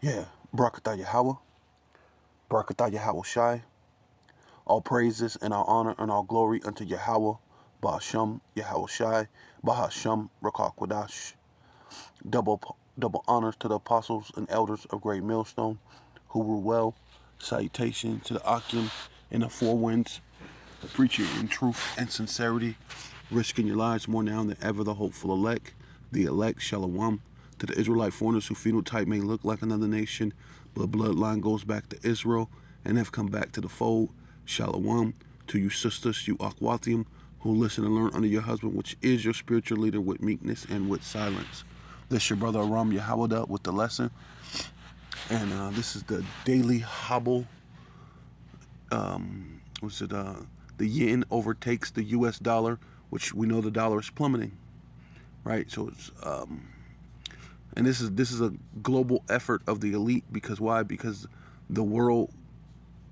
Yeah, Barakatah Yahweh, Barakatah Yahweh Shai. All praises and all honor and all glory unto Yahweh, Bahasham Yahweh Shai, Bahasham Rakakwadash. Double honors to the apostles and elders of Great Millstone, who rule well. Salutation to the Akim and the four winds, preaching in truth and sincerity, risking your lives more now than ever. The hopeful elect, the elect Shalom. To the Israelite foreigners whose phenotype may look like another nation, but bloodline goes back to Israel and have come back to the fold. Shalom. To you sisters, you Akwathium, who listen and learn under your husband, which is your spiritual leader, with meekness and with silence. This your brother Aram Yahawada with the lesson, and this is the daily hobble. Was it the yen overtakes the U.S. dollar, which we know the dollar is plummeting, right? So it's and this is a global effort of the elite, because why? Because the world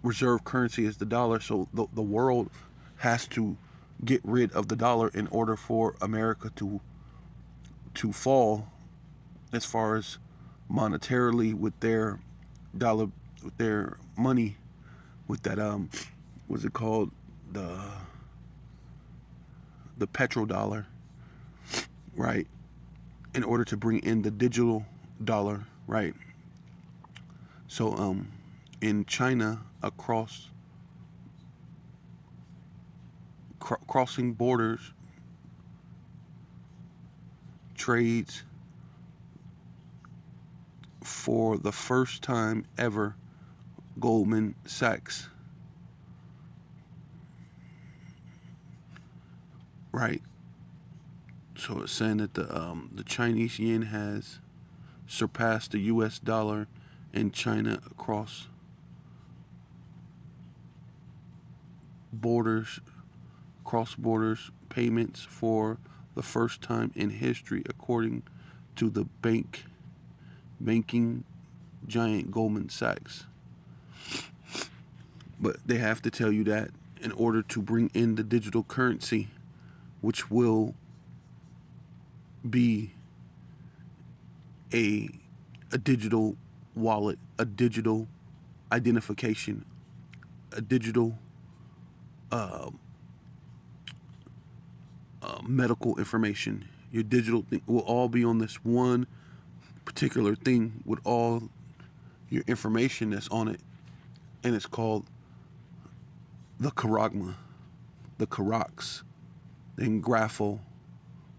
reserve currency is the dollar, so the world has to get rid of the dollar in order for America to fall as far as monetarily with their dollar, with their money, with that what's it called, the the petrodollar, right? In order to bring in the digital dollar, right? So in China, across crossing borders, trades for the first time ever. Goldman Sachs, right? So it's saying that the Chinese yen has surpassed the U.S. dollar in China across borders, cross borders payments for the first time in history, according to the banking giant Goldman Sachs. But they have to tell you that in order to bring in the digital currency, which will be a a digital wallet, a digital identification, a digital medical information. Your digital thing will all be on this one particular thing with all your information that's on it, and it's called the Karagma, the Karax, the Engraphel,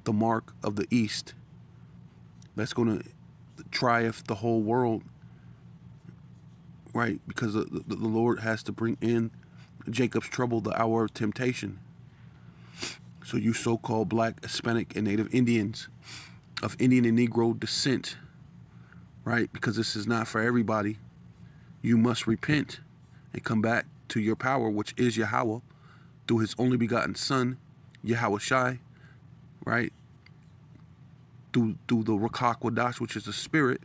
the mark of the East. That's going to triumph the whole world, right? Because the Lord has to bring in Jacob's trouble, the hour of temptation. So you so-called black, Hispanic, and Native Indians of Indian and Negro descent, right? Because this is not for everybody. You must repent and come back to your power, which is Yahweh, through his only begotten Son, Yahweh Shai, right? Through the Rakak Wadash, which is the Spirit.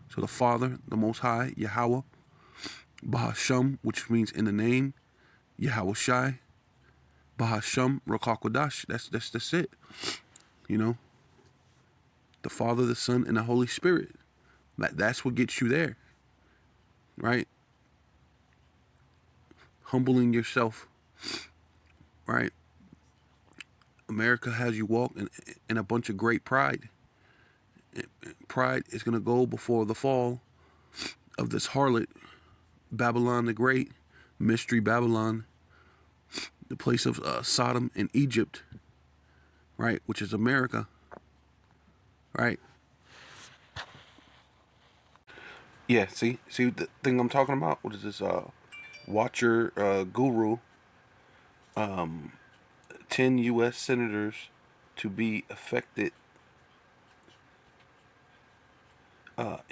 So the Father, the Most High, Yahweh, Bahasham, which means in the name, Yahweh Shai, Bahasham, Rakak Wadash. That's it. You know, the Father, the Son, and the Holy Spirit. That's what gets you there, right? Humbling yourself, right? America has you walk in a bunch of great pride. Pride is going to go before the fall of this harlot, Babylon the Great, Mystery Babylon, the place of Sodom and Egypt, right, which is America, right? Yeah, see the thing I'm talking about? What is this? Watcher Guru, 10 U.S. senators to be affected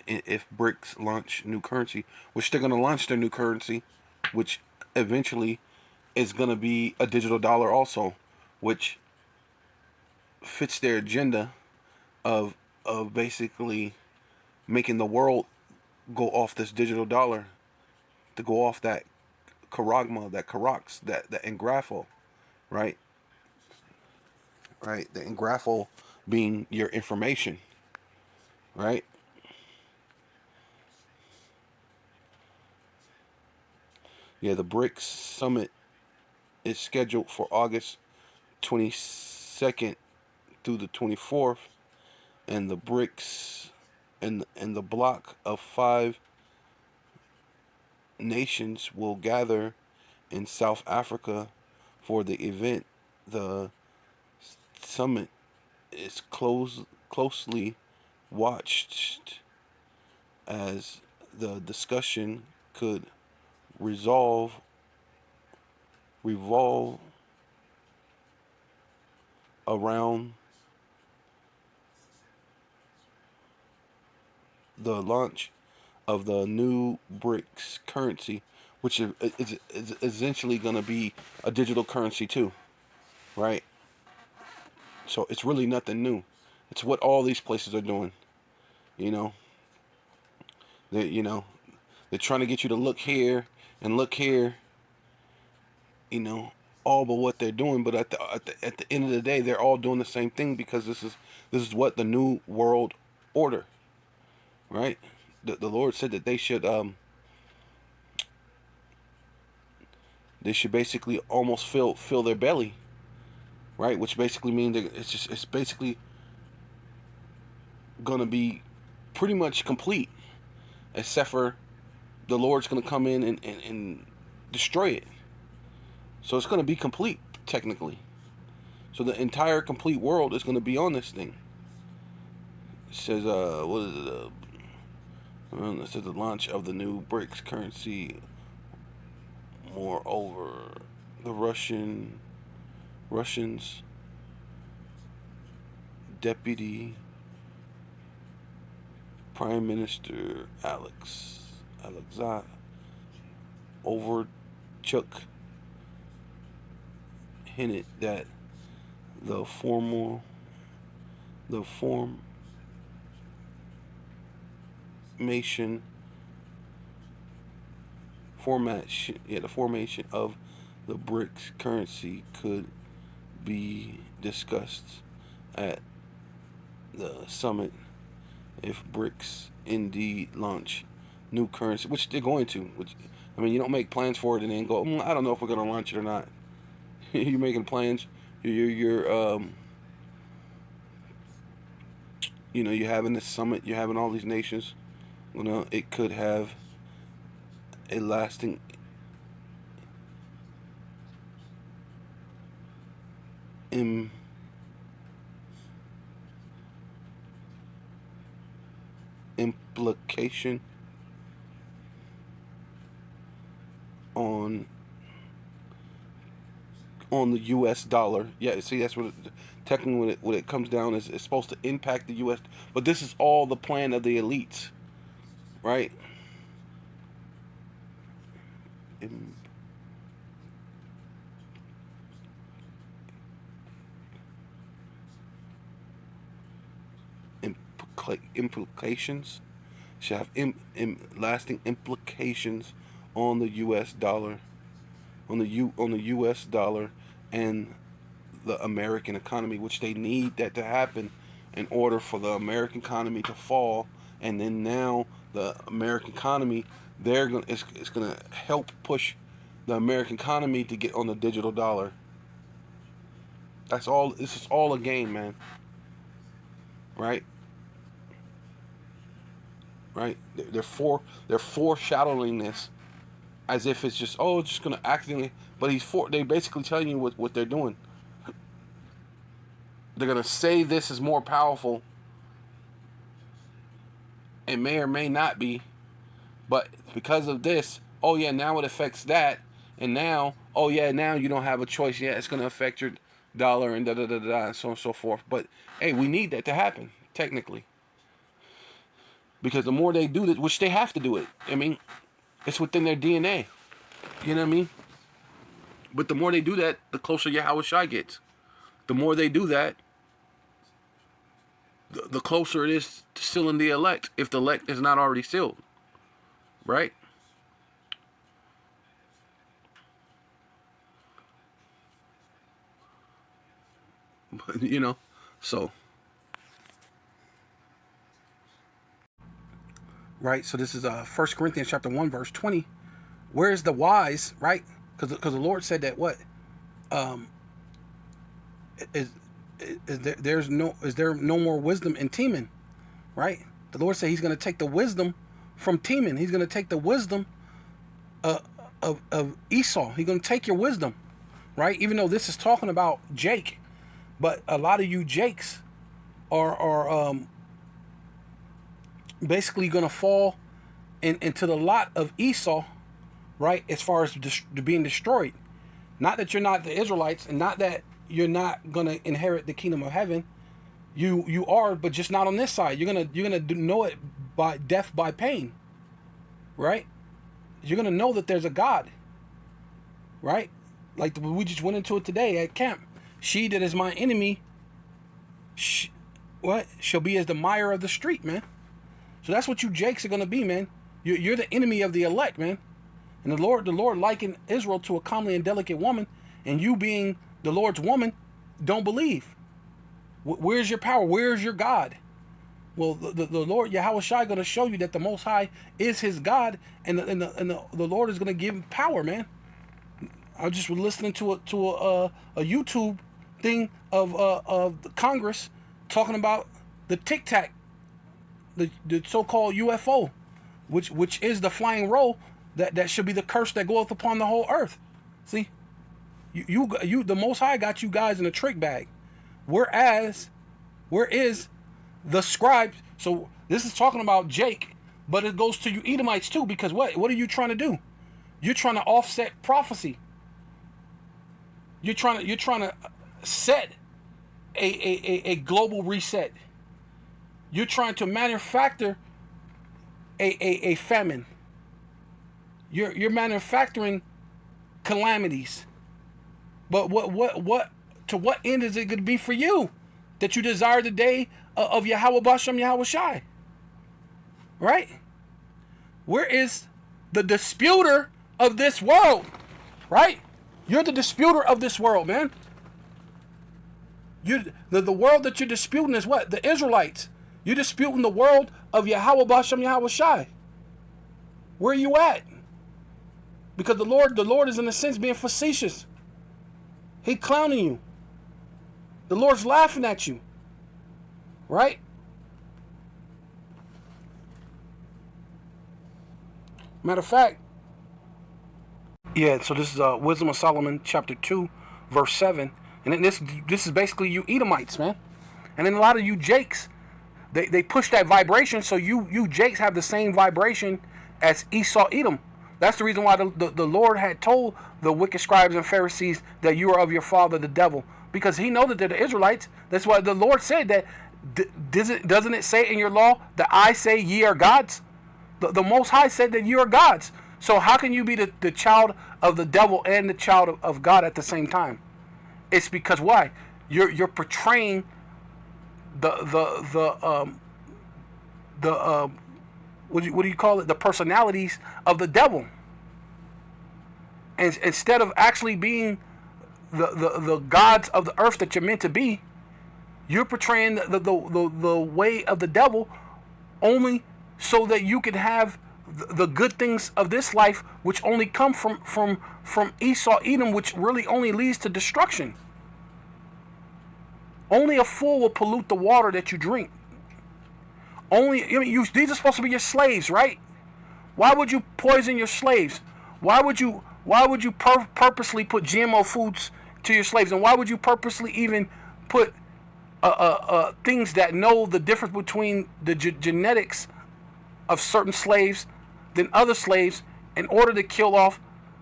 if BRICS launch new currency, which they're going to launch their new currency, which eventually is going to be a digital dollar also, which fits their agenda of basically making the world go off this digital dollar, to go off that Karagma, that Karax, that Engraphel, right? Right? The Engraphel being your information, right? Yeah, the BRICS summit is scheduled for August 22nd through the 24th, and the BRICS and the bloc of 5 nations will gather in South Africa for the event. The summit is closely watched as the discussion could revolve around the launch of the new BRICS currency, which is essentially going to be a digital currency too, right? So it's really nothing new. It's what all these places are doing. You know, you know they're trying to get you to look here and look here. You know, all but what they're doing. But at the end of the day, they're all doing the same thing, because this is what the new world order, right? The Lord said that they should basically almost fill their belly, right? Which basically means that it's basically gonna be pretty much complete, except for the Lord's gonna come in and destroy it. So it's gonna be complete technically. So the entire complete world is gonna be on this thing. It says what is it? It says the launch of the new BRICS currency. Moreover, the Russians deputy Prime Minister Alexei Overchuk hinted that the formation the formation of the BRICS currency could be discussed at the summit if BRICS indeed launch new currency, which they're going to. Which, I mean, you don't make plans for it and then go, I don't know if we're going to launch it or not. You're making plans. You're you're having this summit. You're having all these nations. It could have a lasting implication on the U.S. dollar. Yeah, see, that's technically what it comes down is. It's supposed to impact the U.S., but this is all the plan of the elites, right? Implications should have lasting implications on the U.S. dollar, on the U.S. dollar and the American economy, which they need that to happen in order for the American economy to fall. And then now the American economy, it's gonna help push the American economy to get on the digital dollar. That's all. This is all a game, man. Right? Right? They're foreshadowing this as if it's just it's just gonna accidentally. But they basically telling you what they're doing. They're gonna say this is more powerful. It may or may not be, but because of this, now it affects that, and now, now you don't have a choice. Yeah, it's gonna affect your dollar and da da da da, and so on and so forth. But hey, we need that to happen technically, because the more they do this, which they have to do it. I mean, it's within their DNA. You know what I mean? But the more they do that, the closer Yahweh Shai gets. The more they do that, the closer it is to sealing the elect, if the elect is not already sealed. Right? So right. So this is 1 Corinthians chapter 1 verse 20. Where's the wise, right? Because the Lord said that what is is there no more wisdom in Teman, right? The Lord said He's going to take the wisdom from Teman. He's going to take the wisdom uh, of Esau. He's going to take your wisdom, right? Even though this is talking about Jake, but a lot of you Jakes are basically going to fall into the lot of Esau, right? As far as being destroyed. Not that you're not the Israelites, and not that you're not going to inherit the kingdom of heaven. You are, but just not on this side. You're gonna know it by death by pain, right? You're gonna know that there's a God, right? Like we just went into it today at camp. She that is my enemy, shall be as the mire of the street, man. So that's what you Jakes are gonna be, man. You're the enemy of the elect, man. And the Lord likened Israel to a comely and delicate woman, and you being the Lord's woman, don't believe. Where's your power? Where's your God? Well, the Lord Yahweh Shai going to show you that the Most High is His God, and the Lord is going to give him power, man. I just was listening to a YouTube thing of the Congress talking about the Tic Tac, the so-called UFO, which is the flying roll that should be the curse that goeth upon the whole earth. See, you the Most High got you guys in a trick bag. Whereas, where is the scribe? So this is talking about Jake, but it goes to you Edomites too, because what are you trying to do? You're trying to offset prophecy. You're trying to set a global reset. You're trying to manufacture a famine. You're manufacturing calamities. But what to what end is it going to be for you that you desire the day of Yahweh Bashem Yahweh Shai? Right? Where is the disputer of this world? Right? You're the disputer of this world, man. The world that you're disputing is what? The Israelites. You're disputing the world of Yahweh Bashem Yahweh Shai. Where are you at? Because the Lord is in a sense being facetious. He clowning you. The Lord's laughing at you. Right? Matter of fact, yeah, so this is Wisdom of Solomon, chapter 2, verse 7. And then this is basically you Edomites, man. And then a lot of you Jakes, they push that vibration, so you Jakes have the same vibration as Esau Edom. That's the reason why the Lord had told the wicked scribes and Pharisees that you are of your father, the devil. Because he knows that they're the Israelites. That's why the Lord said that, doesn't it say in your law that I say ye are gods? The Most High said that you are gods. So how can you be the child of the devil and the child of God at the same time? It's because why? You're portraying the what do you call it? The personalities of the devil. And instead of actually being the gods of the earth that you're meant to be, you're portraying the way of the devil only so that you can have the good things of this life, which only come from Esau Edom, which really only leads to destruction. Only a fool will pollute the water that you drink. These are supposed to be your slaves, right? Why would you poison your slaves? Why would you purposely put GMO foods to your slaves? And why would you purposely even put things that know the difference between the genetics of certain slaves than other slaves in order to kill off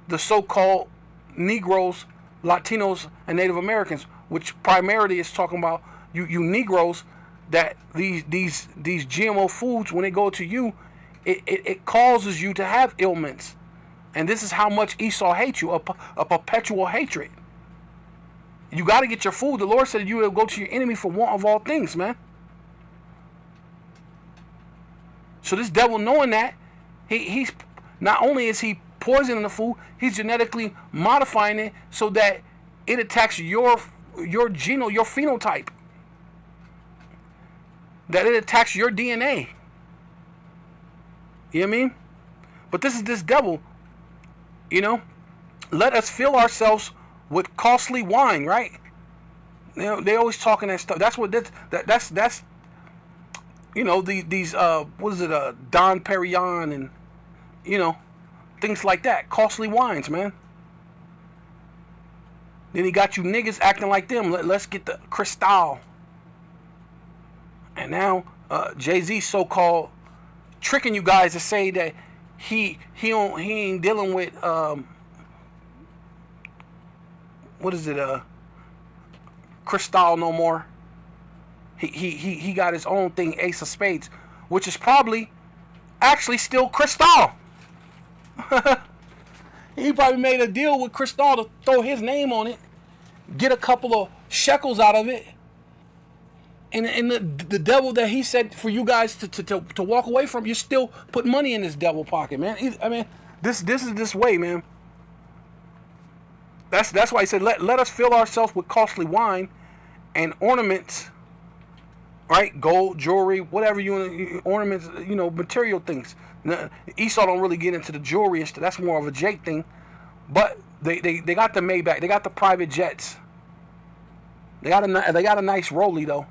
the so-called Negroes, Latinos, and Native Americans, which primarily is talking about you Negroes, that these GMO foods, when they go to you, it causes you to have ailments. And this is how much Esau hates you, a perpetual hatred. You got to get your food. The Lord said you will go to your enemy for want of all things, man. So this devil, knowing that, he's not only is he poisoning the food, he's genetically modifying it so that it attacks your genome, your phenotype. That it attacks your DNA. You know what I mean? But this is this devil. You know, let us fill ourselves with costly wine, right? You know, they always talking that stuff. That's what that's you know, these what is it, Don Perignon and, you know, things like that. Costly wines, man. Then he got you niggas acting like them. Let's get the Cristal. And now Jay-Z so-called tricking you guys to say that he ain't dealing with what is it, Cristal no more. He got his own thing, Ace of Spades, which is probably actually still Cristal. He probably made a deal with Cristal to throw his name on it, get a couple of shekels out of it, and the devil that he said for you guys to walk away from, you still put money in this devil pocket, man. I mean, this is this way, man. That's why he said let us fill ourselves with costly wine and ornaments, right? Gold, jewelry, whatever you ornaments, you know, material things. Esau don't really get into the jewelry and stuff. That's more of a Jake thing. But they got the Maybach, they got the private jets. They got a nice Rollie though.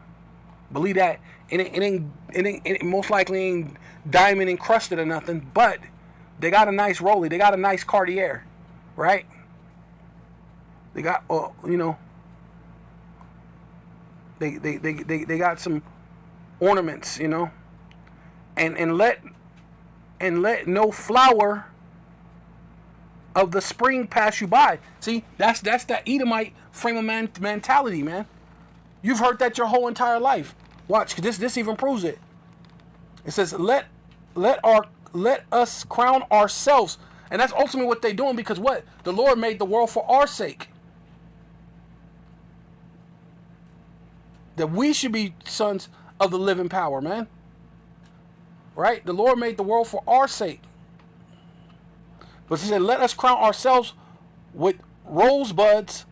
Believe that. It most likely ain't diamond encrusted or nothing, but they got a nice Rollie. They got a nice Cartier, right? They got you know, they got some ornaments, you know, and let no flower of the spring pass you by. See, that's that Edomite frame of mentality, man. You've heard that your whole entire life. Watch, cause this even proves it. It says let us crown ourselves, and that's ultimately what they're doing, because what? The Lord made the world for our sake. That we should be sons of the living power, man. Right? The Lord made the world for our sake. But he said, let us crown ourselves with rosebuds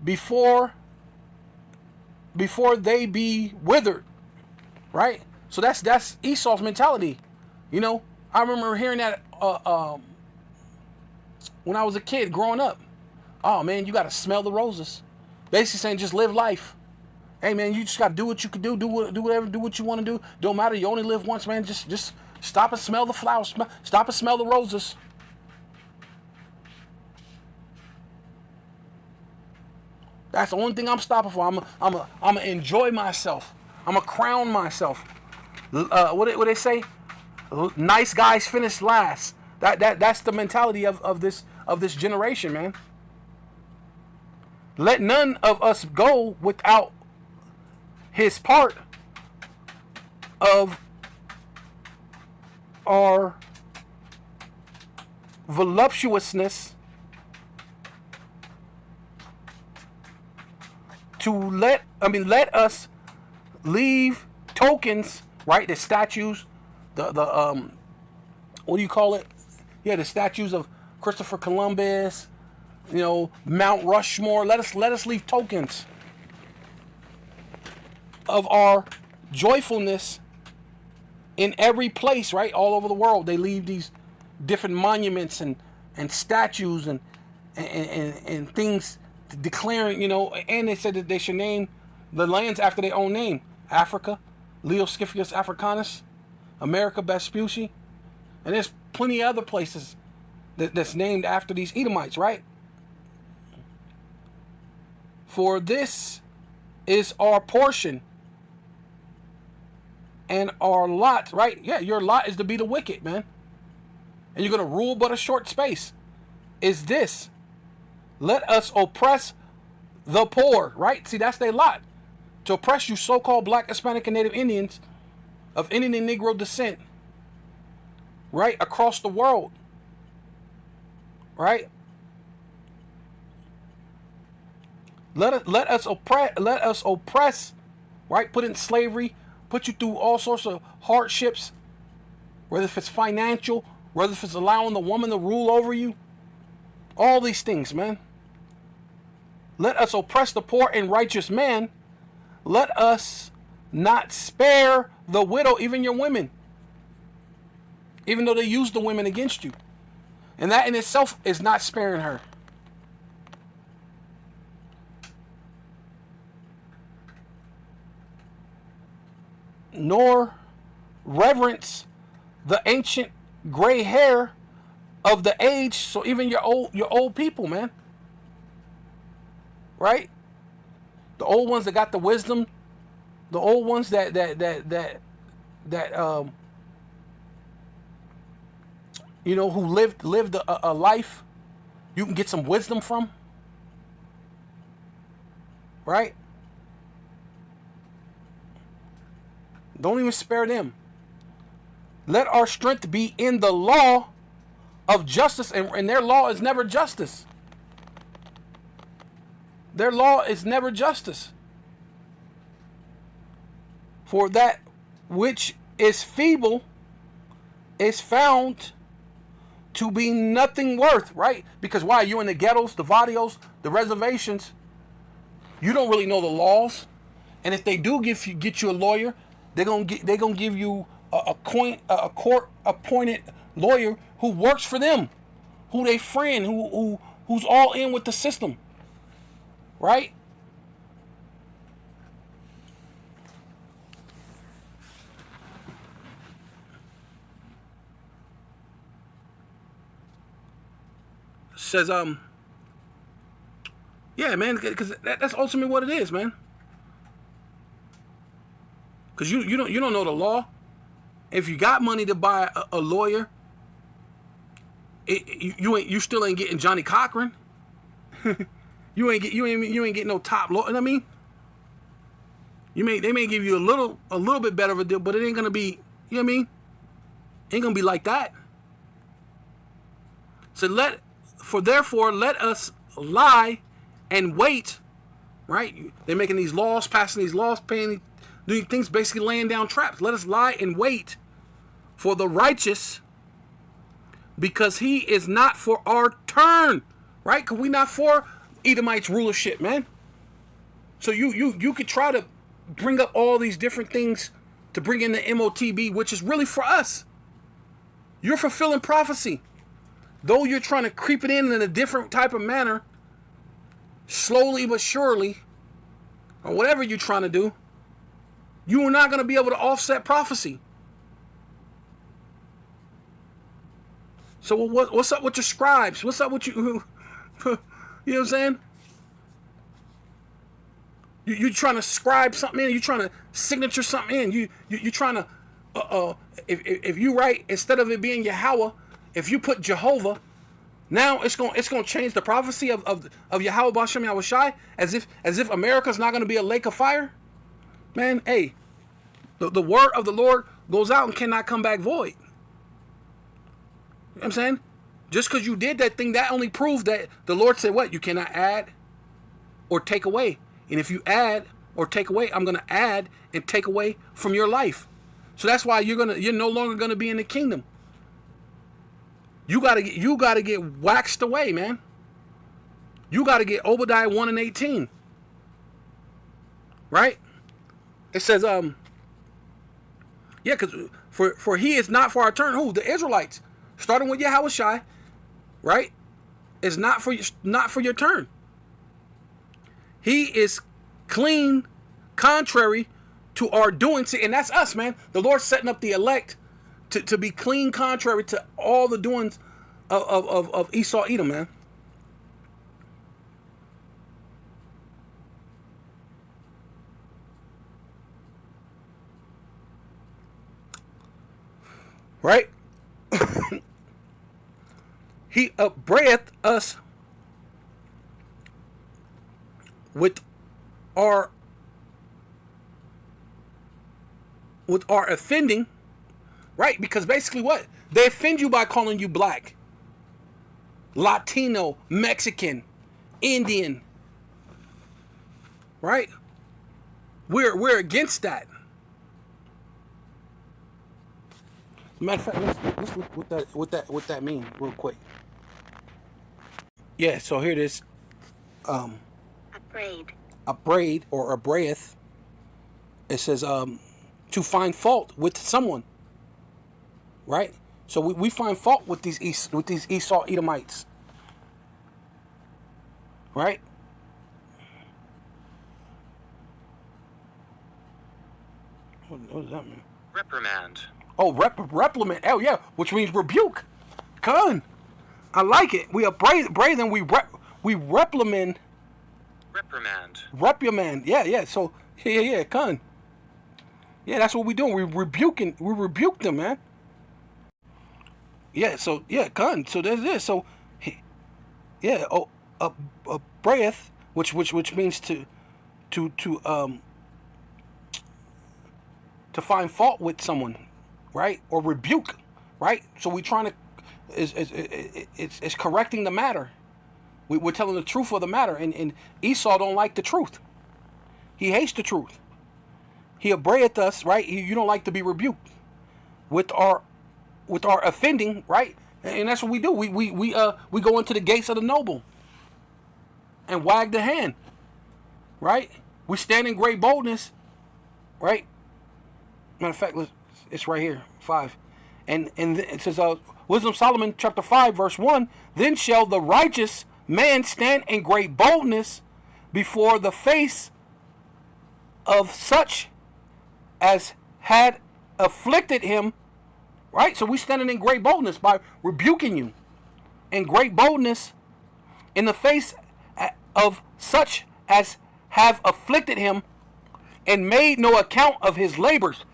before they be withered. Right? So that's Esau's mentality. You know, I remember hearing that when I was a kid growing up. Oh man, you gotta smell the roses. Basically saying just live life. Hey man, you just gotta do what you can do whatever, do what you want to do. Don't matter, you only live once, man. Just stop and smell the flowers. Stop and smell the roses. That's the only thing I'm stopping for. I'm a enjoy myself. I'm a crown myself. What they say? Nice guys finish last. That's the mentality of this generation, man. Let none of us go without his part of our voluptuousness let us leave tokens, right? The statues, the what do you call it? Yeah, the statues of Christopher Columbus, you know, Mount Rushmore. Let us leave tokens of our joyfulness in every place, right? All over the world, they leave these different monuments and statues and things declaring, you know, and they said that they should name the lands after their own name. Africa, Leo Scipius Africanus, America Vespucci, and there's plenty of other places that's named after these Edomites, right? For this is our portion and our lot, right? Yeah, your lot is to be the wicked, man. And you're going to rule but a short space. Is this. Let us oppress the poor, right? See, that's their lot. To oppress you so-called black, Hispanic, and Native Indians of Indian and Negro descent, right? Across the world, right? Let us oppress, right? Put in slavery, put you through all sorts of hardships, whether if it's financial, whether if it's allowing the woman to rule over you, all these things, man. Let us oppress the poor and righteous man. Let us not spare the widow, even your women, even though they use the women against you. And that in itself is not sparing her. Nor reverence the ancient gray hair of the age. So even your old people, man. Right? The old ones that got the wisdom, the old ones that you know, who lived a life you can get some wisdom from. Right? Don't even spare them. Let our strength be in the law of justice, and their law is never justice. Their law is never justice. For that which is feeble is found to be nothing worth, right? Because why? You in the ghettos, the barrios, the reservations, you don't really know the laws. And if they do get you a lawyer, they're gonna give you a court appointed lawyer who works for them, who they friend, who's all in with the system, right? Says yeah, man, because that's ultimately what it is, man. Because you don't know the law. If you got money to buy a lawyer, you still ain't getting Johnny Cochran. you ain't getting no top lawyer. You know what I mean, they may give you a little bit better of a deal, but it ain't gonna be. You know what I mean? Ain't gonna be like that. So therefore let us lie and wait. Right? They're making these laws, passing these laws, doing things, basically laying down traps. Let us lie and wait for the righteous, because he is not for our turn, right? Because we not for Edomites rulership, man. So you could try to bring up all these different things to bring in the MOTB, which is really for us. You're fulfilling prophecy. Though you're trying to creep it in a different type of manner, slowly but surely, or whatever you're trying to do, you are not going to be able to offset prophecy. So what's up with your scribes? What's up with you? You know what I'm saying? You trying to scribe something in? You trying to signature something in? You trying to if you write, instead of it being Yahweh, if you put Jehovah, now it's gonna change the prophecy of Yahweh B'Shem Yahweh Shai, as if America's not gonna be a lake of fire. Man, hey, the word of the Lord goes out and cannot come back void. You know what I'm saying? Just because you did that thing, that only proves that the Lord said what? You cannot add or take away. And if you add or take away, I'm going to add and take away from your life. So that's why you're no longer going to be in the kingdom. You got to get waxed away, man. You got to get Obadiah 1 and 18. Right? It says yeah, cuz for he is not for our turn. Who? The Israelites. Starting with Yahweh Shai, right? Is not for your turn. He is clean, contrary to our doing. And that's us, man. The Lord's setting up the elect to be clean, contrary to all the doings of Esau, Edom, man. Right? He upbraideth us with our offending, right? Because basically what? They offend you by calling you black, Latino, Mexican, Indian, right? We're against that. Matter of fact, let's look what that means real quick. Yeah, so here it is. Upbraid or upbraideth. It says to find fault with someone, right? So we find fault with these Esau Edomites, right? What does that mean? Reprimand. Oh, reprimand. Oh yeah, which means rebuke. Con, I like it. We upbraid them. We reprimand. Reprimand. Yeah. So yeah. Con. Yeah, that's what we doing. We rebuke them, man. Yeah. So yeah, con. So there's this. So yeah. Oh, upbraideth, which means to find fault with someone, right? Or rebuke, right? So we trying to it's correcting the matter. We're telling the truth of the matter, and Esau don't like the truth. He hates the truth. He upbraideth us, right? You don't like to be rebuked with our offending, right? And that's what we do. We go into the gates of the noble and wag the hand, right? We stand in great boldness, right? Matter of fact, it's right here, 5. And it says, Wisdom of Solomon, chapter 5, verse 1, then shall the righteous man stand in great boldness before the face of such as had afflicted him, right? So we standing in great boldness by rebuking you. In great boldness in the face of such as have afflicted him and made no account of his labors.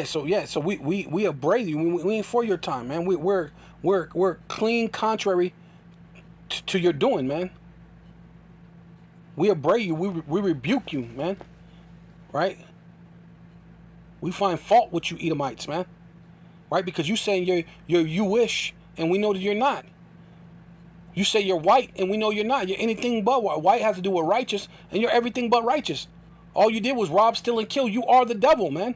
So we upbraid you. We ain't for your time, man. We're clean contrary to your doing, man. We upbraid you. We rebuke you, man. Right? We find fault with you Edomites, man. Right? Because you saying you wish, and we know that you're not. You say you're white, and we know you're not. You're anything but white. White has to do with righteous, and you're everything but righteous. All you did was rob, steal, and kill. You are the devil, man.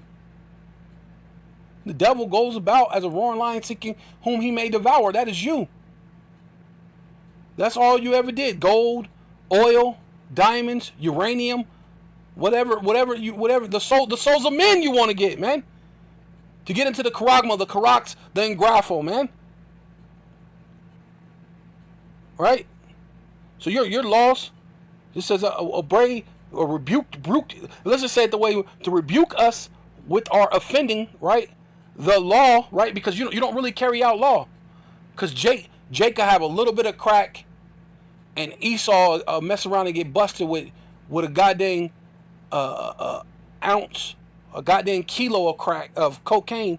The devil goes about as a roaring lion seeking whom he may devour. That is you. That's all you ever did. Gold, oil, diamonds, uranium, whatever the souls of men you want to get, man. To get into the charagma, the karax, the engrapho, man. Right? So you're lost. This says a bray or rebuke. Let's just say it the way to rebuke us with our offending, right? The law, right? Because you don't really carry out law. Because Jacob have a little bit of crack, and Esau mess around and get busted with a goddamn ounce, a goddamn kilo of crack of cocaine,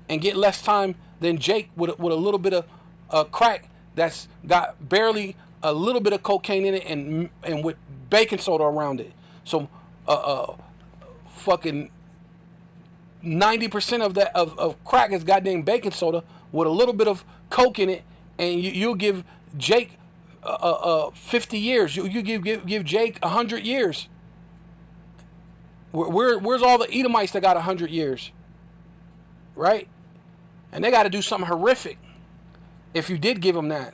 and get less time than Jake with a little bit of crack that's got barely a little bit of cocaine in it and with baking soda around it. So fucking 90% of that of crack is goddamn baking soda with a little bit of coke in it, and you'll give Jake 50 years. You give Jake 100 years. Where's all the Edomites that got 100 years? Right? And they got to do something horrific if you did give them that.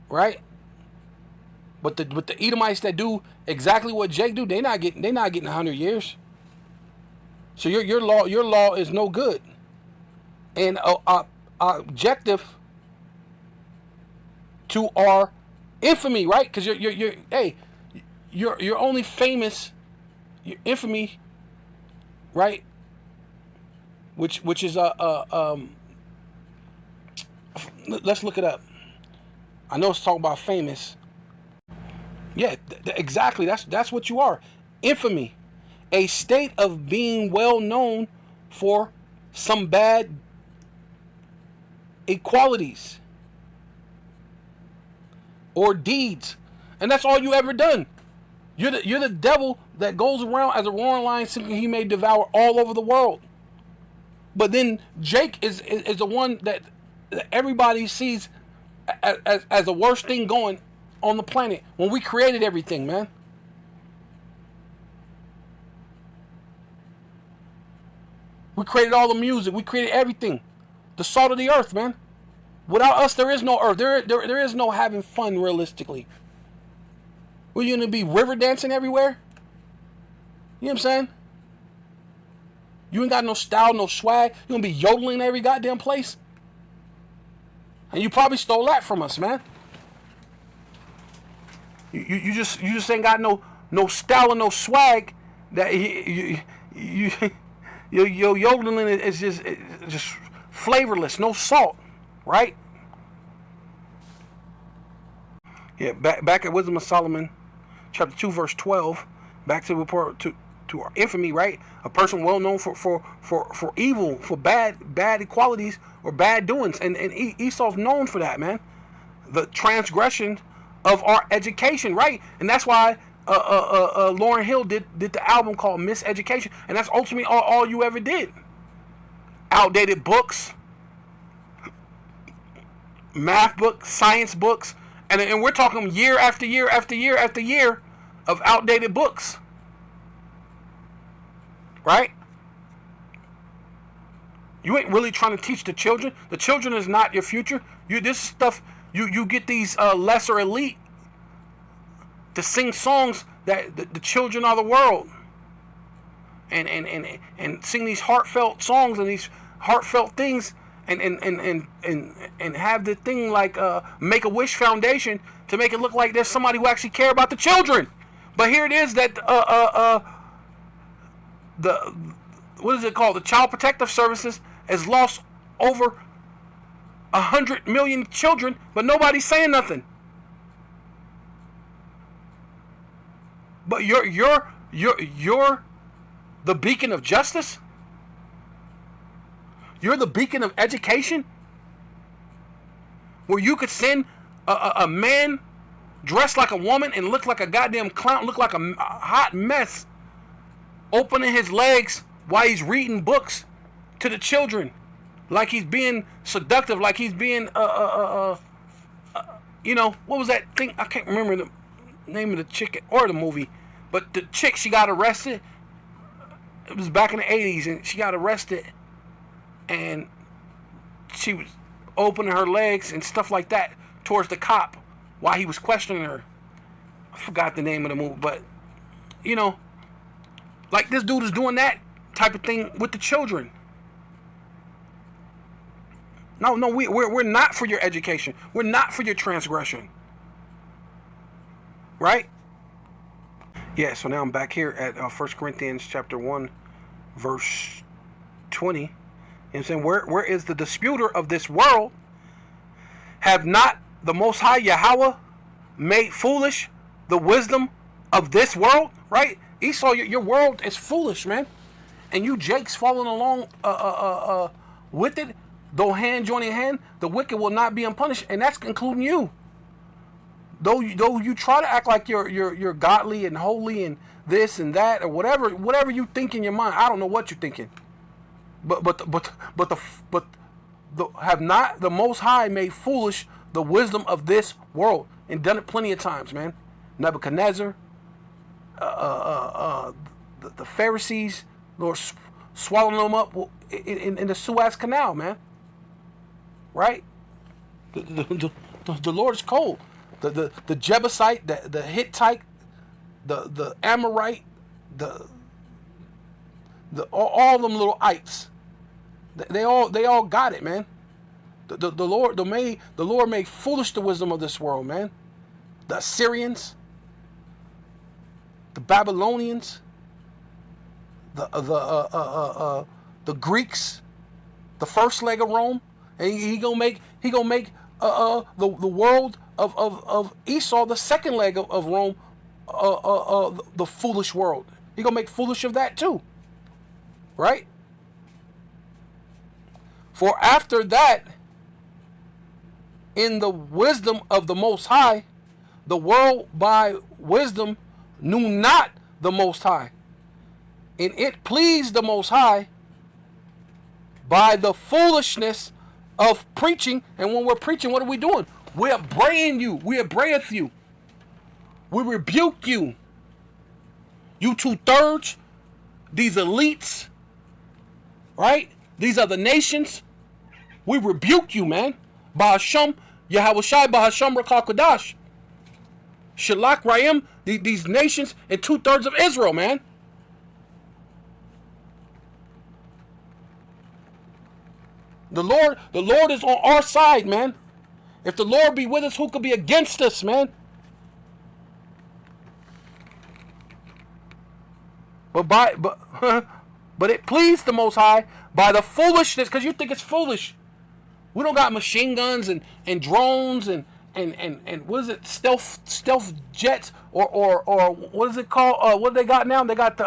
Right? But the Edomites that do exactly what Jake do, they not getting 100 years. So your law is no good. And our objective to our infamy, right? Because you're only famous, your infamy, right? Which is let's look it up. I know it's talking about famous. Yeah, exactly. That's what you are. Infamy, a state of being well known for some bad equalities or deeds, and that's all you ever done. You're the devil that goes around as a roaring lion seeking he may devour all over the world. But then Jake is the one that everybody sees as the worst thing going on the planet when we created everything, man. We created all the music. We created everything. The salt of the earth, man. Without us, there is no earth. There is no having fun, realistically. We're going to be river dancing everywhere? You know what I'm saying? You ain't got no style, no swag. You gonna be yodeling every goddamn place? And you probably stole that from us, man. You just ain't got no style and no swag. That your yodeling is just flavorless, no salt, right? Yeah, back at Wisdom of Solomon, chapter 2, verse 12. Back to report to our infamy, right? A person well known for evil, for bad qualities or bad doings, and Esau's known for that, man. The transgression of our education, right? And that's why Lauryn Hill did the album called Miseducation, and that's ultimately all you ever did. Outdated books, math books, science books, and we're talking year after year after year after year of outdated books, right? You ain't really trying to teach the children. The children is not your future. This stuff. You get these lesser elite to sing songs that the children are the world, and sing these heartfelt songs and these heartfelt things, and have the thing like Make-A-Wish Foundation to make it look like there's somebody who actually care about the children. But here it is that the what is it called? The Child Protective Services has lost over 100 million children, but nobody's saying nothing. But you're the beacon of justice. You're the beacon of education, where you could send a man dressed like a woman and look like a goddamn clown, look like a hot mess, opening his legs while he's reading books to the children, like he's being seductive, like he's being you know, what was that thing? I can't remember the name of the chick or the movie, but the chick, she got arrested. It was back in the 80s, and she got arrested, and she was opening her legs and stuff like that towards the cop while he was questioning her. I forgot the name of the movie, but you know, like this dude is doing that type of thing with the children. No, we're not for your education. We're not for your transgression. Right? Yeah, so now I'm back here at 1 Corinthians chapter 1, verse 20. And saying, where is the disputer of this world? Have not the Most High Yahweh made foolish the wisdom of this world? Right? Esau, your world is foolish, man. And you Jake's following along with it. Though hand joining hand, the wicked will not be unpunished, and that's including you. Though you try to act like you're godly and holy and this and that or whatever you think in your mind. I don't know what you're thinking. But have not the Most High made foolish the wisdom of this world, and done it plenty of times, man. Nebuchadnezzar, the Pharisees, Lord, swallowing them up in the Suez Canal, man. Right? The Lord is cold. The Jebusite, the Hittite, the Amorite, all them little ites. They all got it, man. The Lord made foolish the wisdom of this world, man. The Assyrians, the Babylonians, the Greeks, the first leg of Rome, and he gonna make the world of Esau the second leg of Rome, the foolish world. He gonna make foolish of that too, right? For after that, in the wisdom of the Most High, the world by wisdom knew not the Most High, and it pleased the Most High by the foolishness of preaching. And when we're preaching, what are we doing? We upbraid you. We upbraideth you. We rebuke you. You 2/3, these elites, right? These are the nations. We rebuke you, man. Bahasham, Yahawashi, Bahasham, Rakakadash. Shalak, Rayim, these nations and 2/3 of Israel, man. The Lord is on our side, man. If the Lord be with us, who could be against us, man? But it pleased the Most High by the foolishness, because you think it's foolish. We don't got machine guns and drones and what is it, stealth jets or what is it called? What do they got now? They got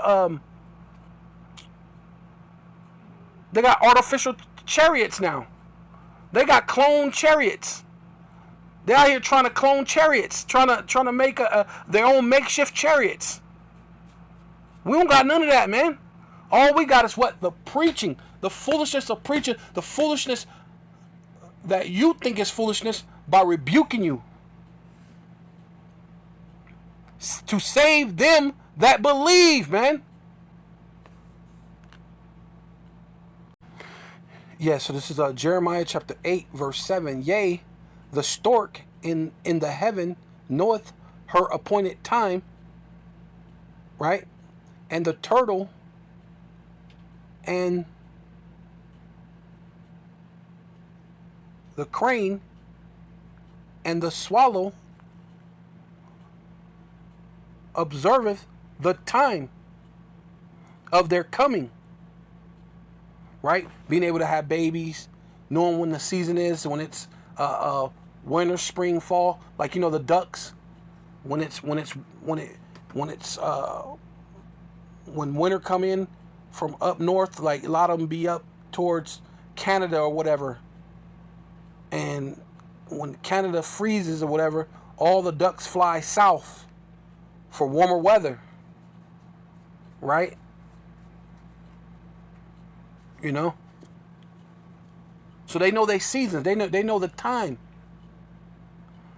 they got artificial chariots now. They got clone chariots. They're out here trying to clone chariots, trying to make their own makeshift chariots. We don't got none of that, man. All we got is what? The preaching, the foolishness of preaching, the foolishness that you think is foolishness by rebuking you. To save them that believe, man. Yeah, so this is Jeremiah chapter 8, verse 7. Yea, the stork in the heaven knoweth her appointed time, right? And the turtle and the crane and the swallow observeth the time of their coming, right? Being able to have babies, knowing when the season is, when it's winter, spring, fall, like, you know, the ducks, when winter come in from up north, like a lot of them be up towards Canada or whatever, and when Canada freezes or whatever, all the ducks fly south for warmer weather, right? You know, so they know their seasons, they know the time.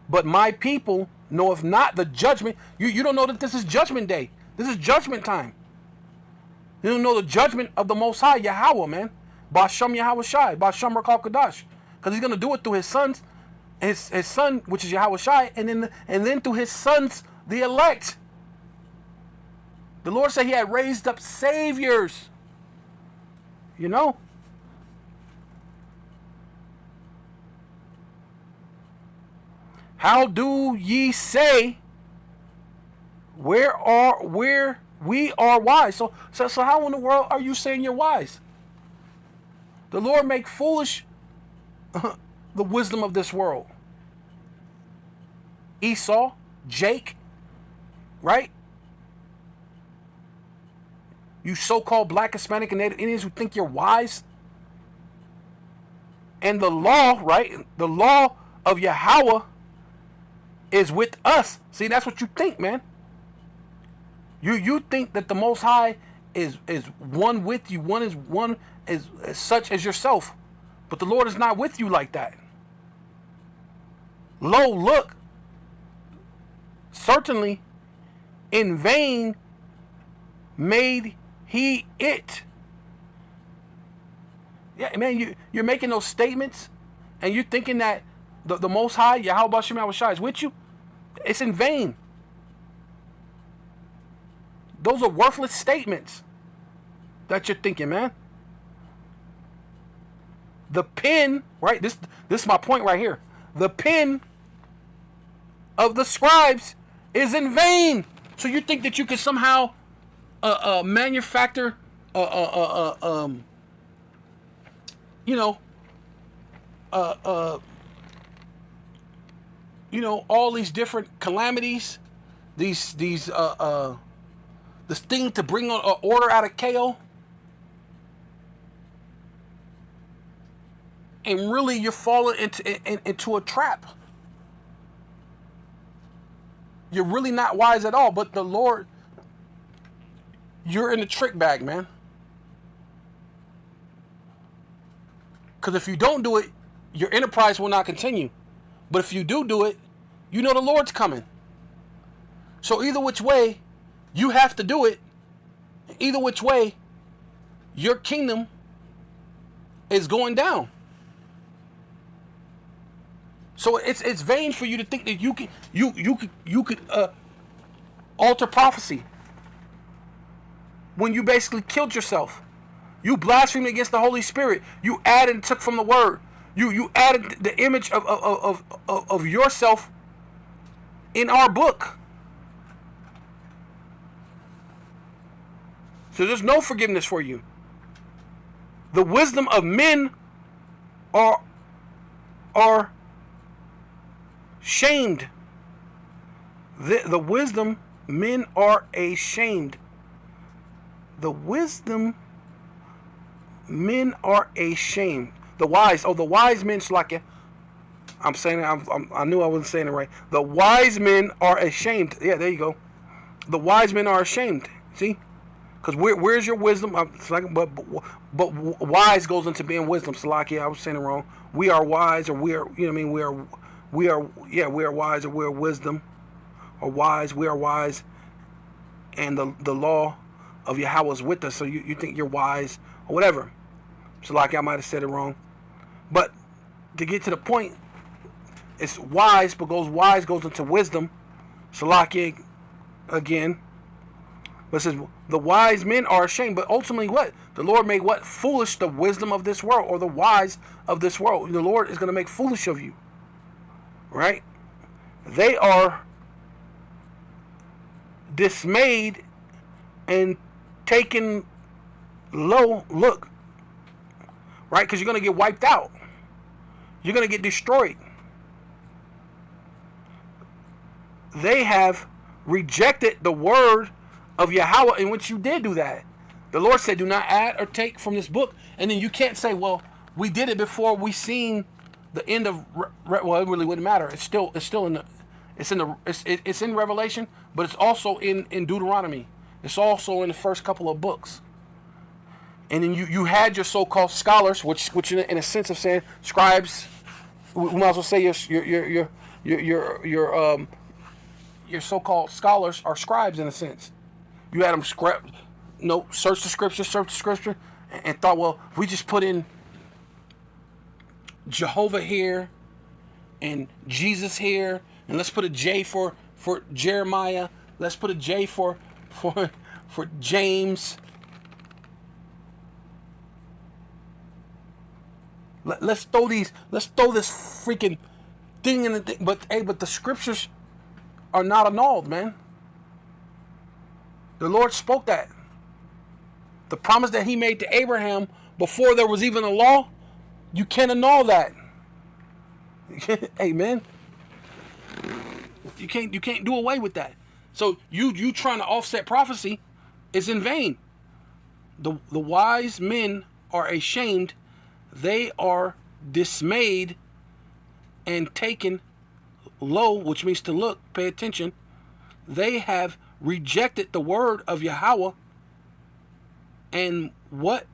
But my people knoweth not the judgment. You don't know that this is judgment day. This is judgment time. You don't know the judgment of the Most High, Yahweh, man. Ba'ashem Yahweh Shai, Ba'ashem Rakal Kadash. Because he's going to do it through his sons, his son, which is Yahweh Shai, and then through his sons, the elect. The Lord said he had raised up saviors. You know? How do ye say, where we are wise? So how in the world are you saying you're wise? The Lord make foolish the wisdom of this world. Esau, Jake, right? You so-called black, Hispanic, and Native Indians who think you're wise. And the law, right? The law of Yahweh is with us. See, that's what you think, man. You think that the Most High is one with you. One is such as yourself. But the Lord is not with you like that. Lo, look, certainly in vain made he it. Yeah, man, you're making those statements and you're thinking that the Most High, Yahweh Ba'ashem Yahweh Shai, is with you. It's in vain. Those are worthless statements that you're thinking, man. The pen, right? This is my point right here. The pen of the scribes is in vain. So you think that you could somehow manufacture, all these different calamities, this thing to bring on order out of chaos, and really you're falling into a trap. You're really not wise at all, but the Lord, you're in the trick bag, man. Because if you don't do it, your enterprise will not continue. But if you do it, you know the Lord's coming. So either which way, you have to do it. Either which way, your kingdom is going down. So it's vain for you to think that you could alter prophecy when you basically killed yourself. You blasphemed against the Holy Spirit. You added and took from the word. You added the image of yourself in our book. So there's no forgiveness for you. The wisdom of men are shamed. The wisdom men are ashamed. The wisdom men are ashamed. The wise men, Slakia. I'm saying it. I knew I wasn't saying it right. The wise men are ashamed. Yeah, there you go. The wise men are ashamed. See, because where's your wisdom? But wise goes into being wisdom. Slakia, I was saying it wrong. We are wise, or we are. You know what I mean? We are wise, or we are wisdom, or wise. We are wise, and the law of Yahweh is with us. So you think you're wise or whatever. Slakia, I might have said it wrong. But to get to the point, it's wise, but wise goes into wisdom. Salakia again. But it says the wise men are ashamed. But ultimately what? The Lord made what? Foolish the wisdom of this world, or the wise of this world. The Lord is going to make foolish of you. Right? They are dismayed and taken low. Look. Right? Because you're going to get wiped out. You're going to get destroyed. They have rejected the word of Yahweh, in which you did do that. The Lord said, do not add or take from this book. And then you can't say, well, we did it before we seen the end of, well, it really wouldn't matter. It's in Revelation, but it's also in Deuteronomy. It's also in the first couple of books. And then you had your so-called scholars, which in a sense of saying scribes. We might as well say your so-called scholars are scribes in a sense. You had them search the scripture, and thought, well, if we just put in Jehovah here and Jesus here, and let's put a J for Jeremiah. Let's put a J for James. Let's throw this freaking thing in the thing. But the scriptures are not annulled, man. The Lord spoke that. The promise that he made to Abraham before there was even a law, you can't annul that. Amen. You can't do away with that. So you trying to offset prophecy is in vain. The wise men are ashamed. They are dismayed and taken low, which means to look, pay attention. They have rejected the word of Yahweh. And what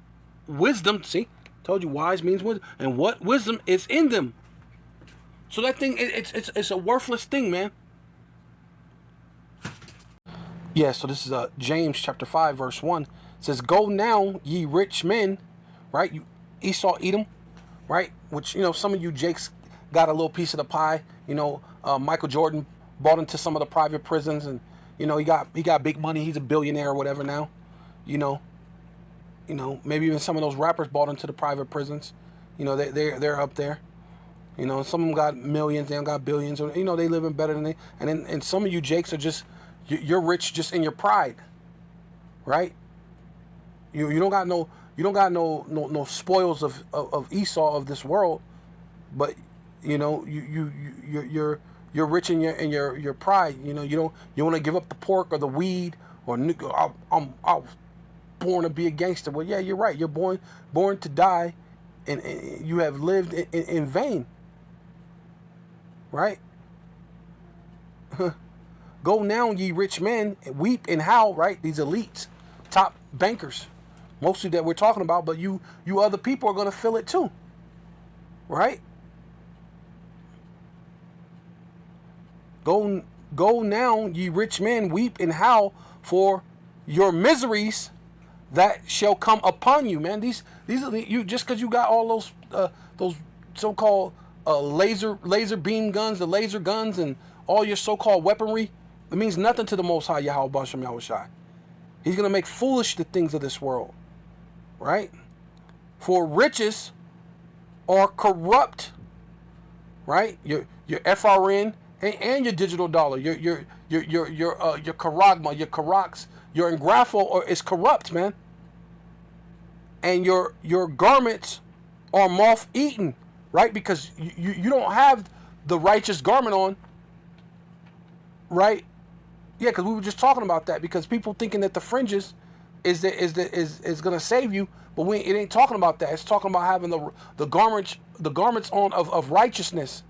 wisdom, see, told you wise means wisdom, and what wisdom is in them. So that thing, it's a worthless thing, man. Yeah, so this is James chapter 5, verse 1. It says, go now, ye rich men, right? You Esau, Edom, right? Which, some of you Jakes got a little piece of the pie. Michael Jordan bought into some of the private prisons, and, he got big money. He's a billionaire or whatever now. Maybe even some of those rappers bought into the private prisons. They're up there. Some of them got millions, they got billions, or they living better than they. And some of you Jakes are just, you're rich just in your pride, right? You don't got no spoils of Esau of this world, but you're rich in your pride. You want to give up the pork or the weed or I'm born to be a gangster. Well, yeah, you're right. You're born to die, and you have lived in vain. Right? Go now, ye rich men, and weep and howl. Right? These elites, top bankers, mostly that we're talking about, but you other people are going to feel it too. Right? Go now, ye rich men, weep and howl for your miseries that shall come upon you, man. These are you, just because you got all those so-called laser beam guns, the laser guns, and all your so-called weaponry, it means nothing to the Most High Yahweh Bashem Yahushai. He's gonna make foolish the things of this world, right? For riches are corrupt, right? Your FRN and your digital dollar, your Karagma, your Karax, your Engrafo is corrupt, man. And your garments are moth eaten, right? Because you don't have the righteous garment on, right? Yeah, because we were just talking about that, because people thinking that the fringes is gonna save you, but it ain't talking about that. It's talking about having the garments on of righteousness,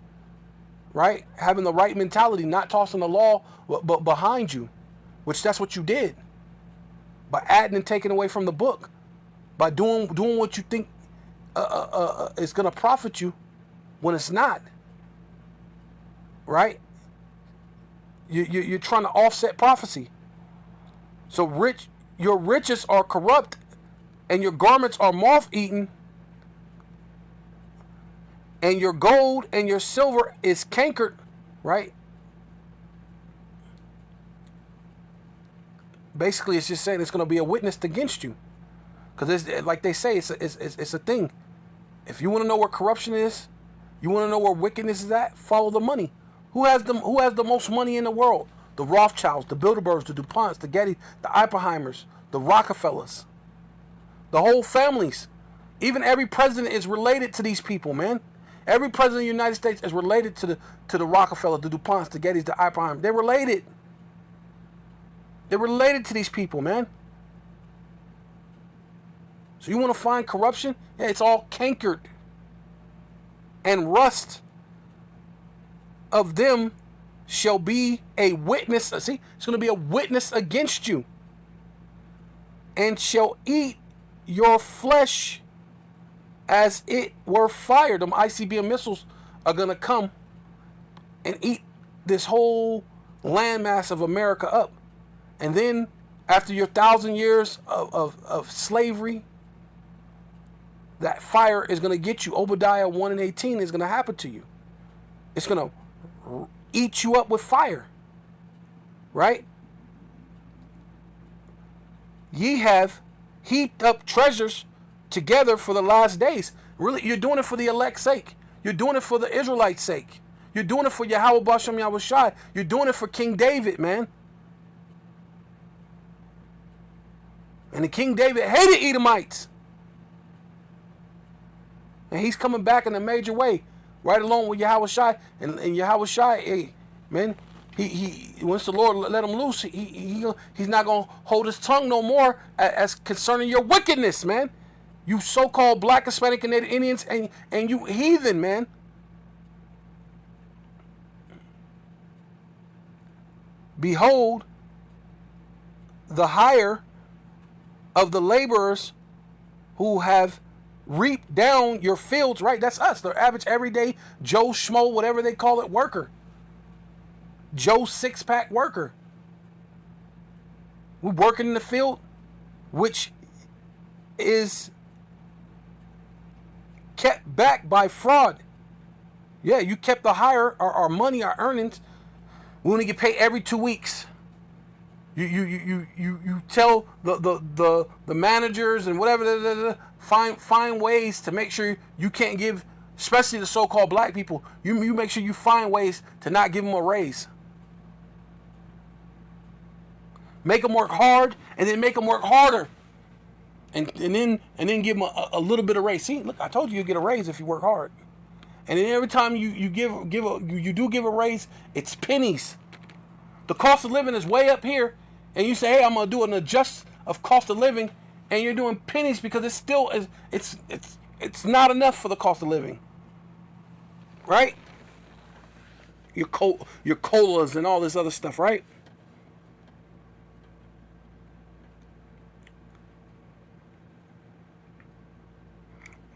right? Having the right mentality, not tossing the law but behind you, which that's what you did by adding and taking away from the book, by doing what you think is gonna profit you when it's not, right? You're trying to offset prophecy. So your riches are corrupt, and your garments are moth-eaten, and your gold and your silver is cankered, right? Basically, it's just saying it's going to be a witness against you, because it's like they say, it's a thing. If you want to know where corruption is, you want to know where wickedness is at, follow the money. Who has the most money in the world? The Rothschilds, the Bilderbergs, the DuPonts, the Getty, the Oppenheimers, the Rockefellers, the whole families. Even every president is related to these people, man. Every president of the United States is related to the Rockefellers, the DuPonts, the Gettys, the Oppenheimers. They're related. They're related to these people, man. So you want to find corruption? Yeah, it's all cankered. And rust of them shall be a witness. See, it's going to be a witness against you. And shall eat your flesh as it were fire. Them ICBM missiles are going to come and eat this whole landmass of America up. And then after your 1,000 years of slavery, that fire is going to get you. Obadiah 1:18 is going to happen to you. It's going to eat you up with fire, right? Ye have heaped up treasures together for the last days. Really, you're doing it for the elect's sake. You're doing it for the Israelites' sake. You're doing it for Yahweh Bashem Yahweh Shai. You're doing it for King David, man. And the King David hated Edomites. And he's coming back in a major way, right along with Yahweh Shai. And Yahweh Shai, hey, man, he once the Lord let him loose, he's not going to hold his tongue no more as concerning your wickedness, man. You so-called black, Hispanic, and Native Indians, and you heathen, man. Behold, the hire of the laborers who have reaped down your fields, right? That's us, the average everyday Joe Schmo, whatever they call it, worker. Joe six-pack worker. We're working in the field, which is kept back by fraud. Yeah, you kept the hire, our money, our earnings. We only get paid every 2 weeks. You tell the managers and whatever, find ways to make sure you can't give, especially the so-called black people, you make sure you find ways to not give them a raise. Make them work hard, and then make them work harder, and then give them a little bit of raise. See, look, I told you get a raise if you work hard, and then every time you give a raise, it's pennies. The cost of living is way up here, and you say, hey, I'm gonna do an adjust of cost of living, and you're doing pennies because it's still it's not enough for the cost of living, right? Your colas and all this other stuff, right?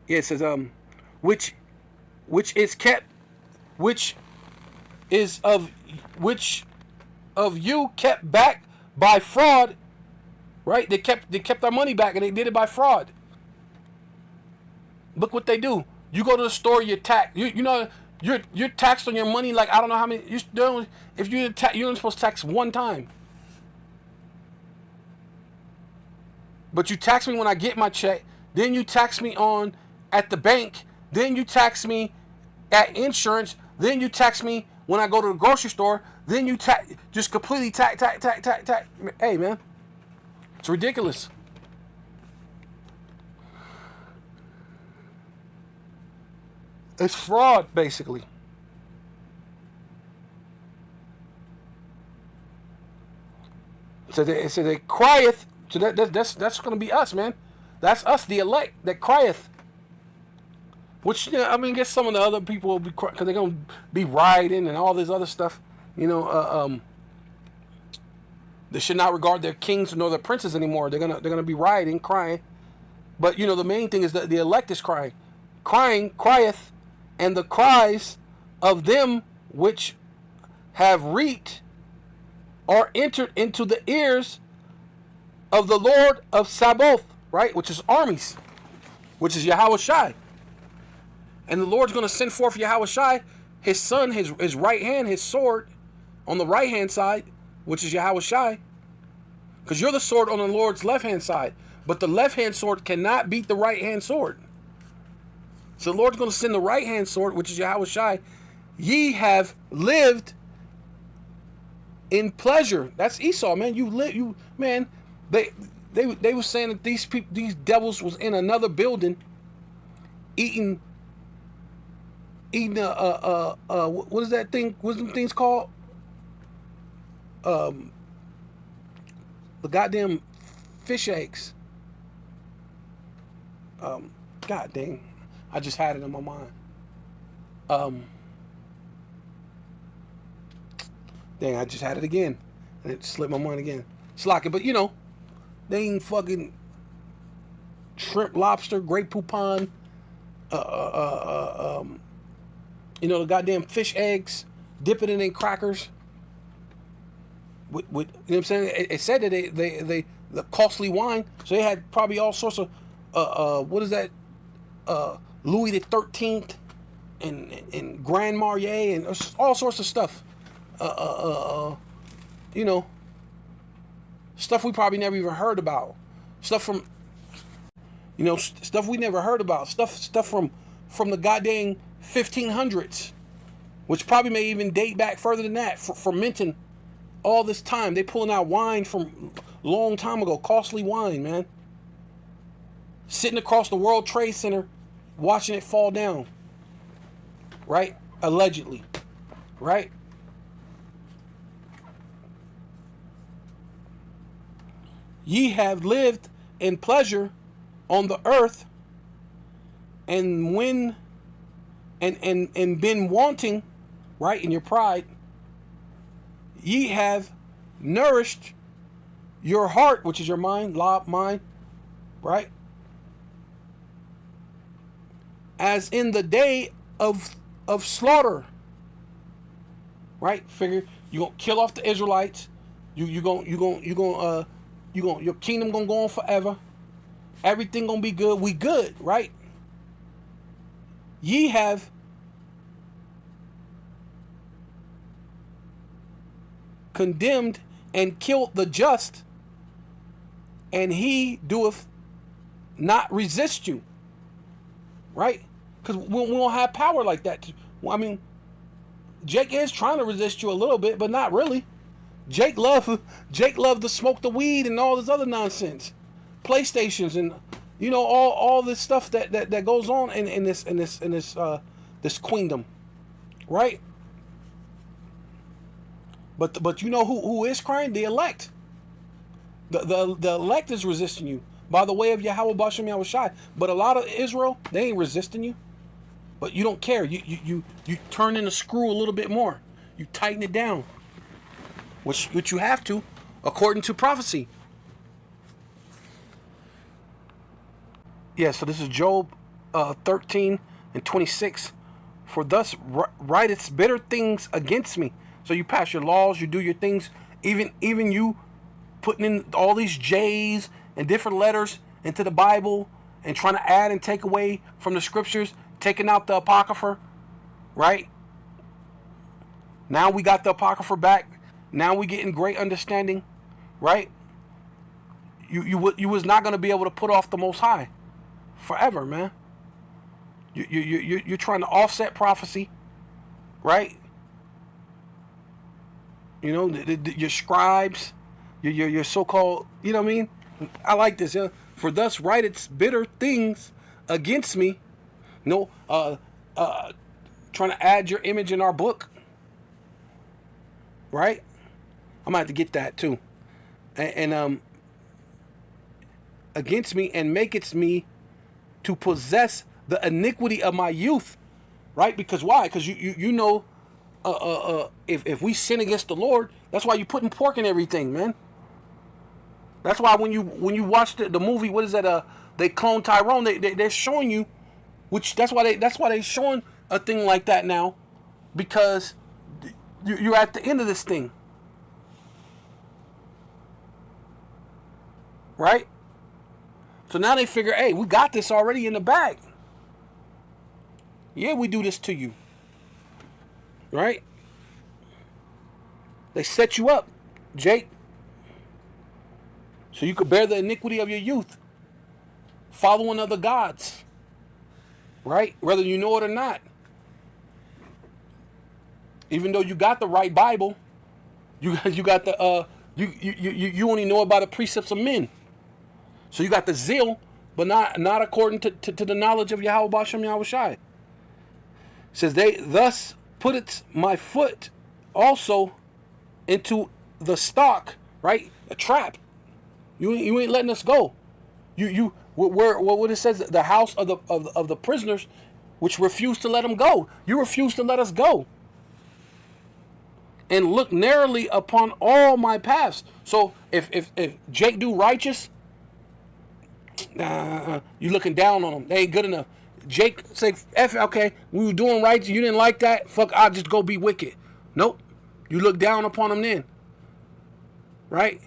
Yeah, it says which is kept, which of you kept back by fraud, right? They kept our money back, and they did it by fraud. Look what they do. You go to the store, you're taxed. You're taxed on your money like I don't know how many. If you're only supposed to tax one time. But you tax me when I get my check. then you tax me on at the bank, then you tax me at insurance, then you tax me when I go to the grocery store, then you just completely tax. Hey, man, it's ridiculous. It's fraud, basically. So they crieth. So that's going to be us, man. That's us, the elect, that crieth. Which, I mean, I guess some of the other people will be, because they're going to be rioting and all this other stuff. They should not regard their kings nor their princes anymore. They're gonna be rioting, crying. But the main thing is that the elect is crying, crieth, and the cries of them which have reaped are entered into the ears of the Lord of Sabaoth, right? Which is armies, which is Yahweh Shai. And the Lord's going to send forth Yahweh Shai, his son, his right hand, his sword, on the right hand side, which is Yahweh Shai. Because you're the sword on the Lord's left hand side. But the left hand sword cannot beat the right hand sword. So the Lord's going to send the right hand sword, which is Yahweh Shai. Ye have lived in pleasure. That's Esau, man. They were saying that these devils was in another building eating what is that thing? What's them things called? The goddamn fish eggs. God dang, I just had it in my mind. Dang, I just had it again, and it slipped my mind again. Slocking, but they ain't fucking shrimp, lobster, great poupon, the goddamn fish eggs, dipping it in crackers. With you know what I'm saying? It said that they the costly wine, so they had probably all sorts of what is that? Louis the 13th and Grand Marnier and all sorts of stuff. Stuff we probably never even heard about. Stuff from stuff we never heard about. Stuff from the goddamn 1500s, which probably may even date back further than that. Fermenting all this time, they pulling out wine from a long time ago, costly wine, man. Sitting across the World Trade Center, watching it fall down. Right? Allegedly. Right? Ye have lived in pleasure on the earth, and when and been wanting, right, in your pride. Ye have nourished your heart, which is your mind, mind, right? As in the day of slaughter, right? Figure you gonna kill off the Israelites. Your kingdom gonna go on forever. Everything gonna be good. We good, right? Ye have condemned and killed the just, and he doeth not resist you. Right? Because we don't have power like that. I mean, Jake is trying to resist you a little bit, but not really. Jake loved to smoke the weed and all this other nonsense, PlayStations and all this stuff that goes on in this queendom, right? But you know who is crying? The elect. The elect is resisting you by the way of Yahweh Bashem Yahweh Shai. But a lot of Israel, they ain't resisting you. But you don't care. You turn in the screw a little bit more. You tighten it down. Which you have to, according to prophecy. Yeah, so this is Job 13:26. For thus writeth bitter things against me. So you pass your laws, you do your things. Even you putting in all these J's and different letters into the Bible and trying to add and take away from the scriptures, taking out the Apocrypha, right? Now we got the Apocrypha back. Now we getting great understanding, right? You was not going to be able to put off the Most High forever, man. You're trying to offset prophecy, right? You know, your scribes, your so-called, you know what I mean? I like this. For thus writeth bitter things against me. No, trying to add your image in our book, right? I'm gonna have to get that too. And against me, and maketh me to possess the iniquity of my youth, right? Because why? Because you know, if we sin against the Lord, that's why you putting pork in everything, man. That's why when you watch the movie, what is that? They clone Tyrone. They're showing you, which that's why they showing a thing like that now, because you're at the end of this thing, right? So now they figure, hey, we got this already in the bag. Yeah, we do this to you, right? They set you up, Jake, so you could bear the iniquity of your youth, following other gods, right? Whether you know it or not. Even though you got the right Bible, you got the you only know about the precepts of men. So you got the zeal, but not according to the knowledge of Yahweh Bashem Yahweh Shai. It says they thus put it my foot also into the stock, right? A trap. You ain't letting us go. You where what it says, the house of the prisoners, which refused to let them go. You refuse to let us go. And look narrowly upon all my paths. So if Jake do righteous, you looking down on them. They ain't good enough. Jake say, okay, we were doing right. You didn't like that. Fuck, I'll just go be wicked. Nope. You look down upon them then. Right?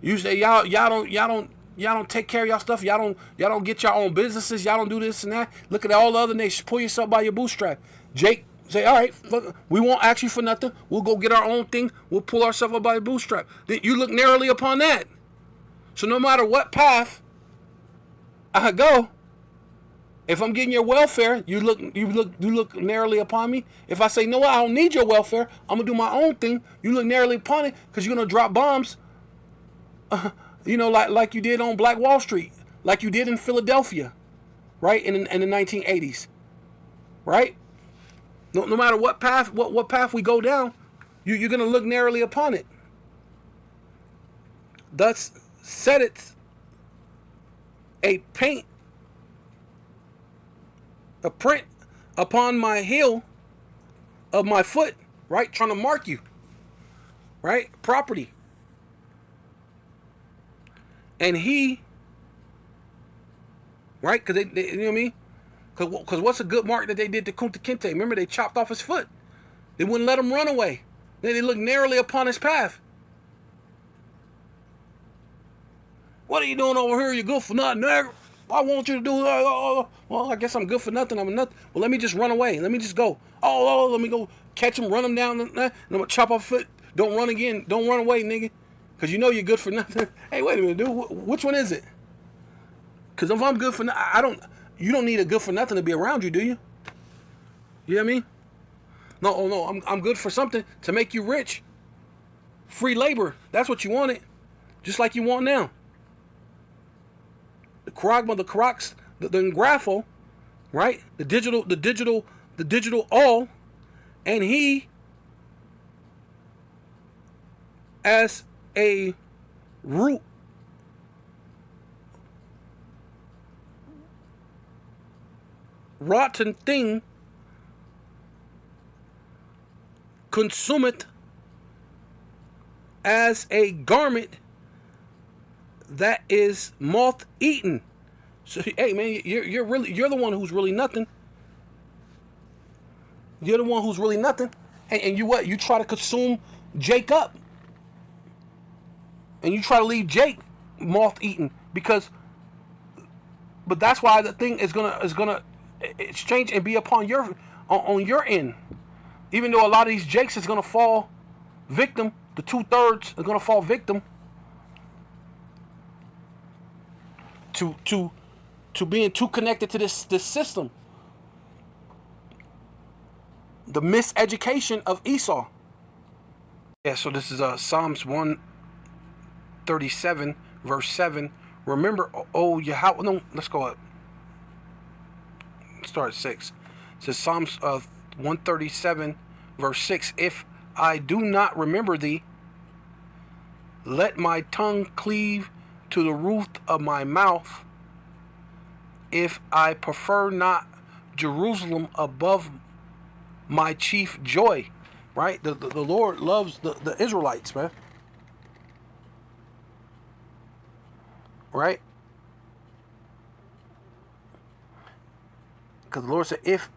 You say y'all don't take care of y'all stuff. Y'all don't get your own businesses. Y'all don't do this and that. Look at all the other nations. Pull yourself by your bootstrap. Jake say, all right, fuck, we won't ask you for nothing. We'll go get our own thing. We'll pull ourselves up by the bootstrap. Then you look narrowly upon that. So no matter what path I go, if I'm getting your welfare, you look narrowly upon me. If I say, no, I don't need your welfare, I'm gonna do my own thing, you look narrowly upon it, because you're gonna drop bombs, you know, like you did on Black Wall Street, like you did in Philadelphia, right, in the 1980s, right? No matter what path we go down, you're gonna look narrowly upon it. Thus setteth a print upon my heel of my foot, right? Trying to mark you, right? Property. And he, right? Because they you know what I mean? Because what's a good mark that they did to Kunta Kinte? Remember, they chopped off his foot. They wouldn't let him run away. They looked narrowly upon his path. What are you doing over here? You good for nothing, nigga. I want you to do. Well, I guess I'm good for nothing. I'm nothing. Well, let me just run away. Let me just go. Let me go catch him, run him down, and I'm gonna chop off foot. Don't run again. Don't run away, nigga. Cause you know you're good for nothing. Hey, wait a minute, dude. Which one is it? Cause if I'm good for nothing, you don't need a good for nothing to be around you, do you? You know what I mean? No. I'm good for something to make you rich. Free labor. That's what you wanted. Just like you want now. The Karagma, the Karax, the Ngrafo, right? The digital all, and he, as a root, rotten thing, consumeth as a garment that is moth eaten. So hey man, you're the one who's really nothing. You're the one who's really nothing. And you try to consume Jake up. And you try to leave Jake moth eaten, but that's why the thing is gonna exchange and be upon on your end. Even though a lot of these Jakes is gonna fall victim, the 2/3 are gonna fall victim to being too connected to this system. The miseducation of Esau. Yeah, so this is Psalms 137, verse 7. Remember, oh Yahweh. No, let's go up. Start at 6. It says Psalms 137, verse 6. If I do not remember thee, let my tongue cleave to the roof of my mouth. If I prefer not Jerusalem above my chief joy. Right? The Lord loves the Israelites, man. Right? Because the Lord said, if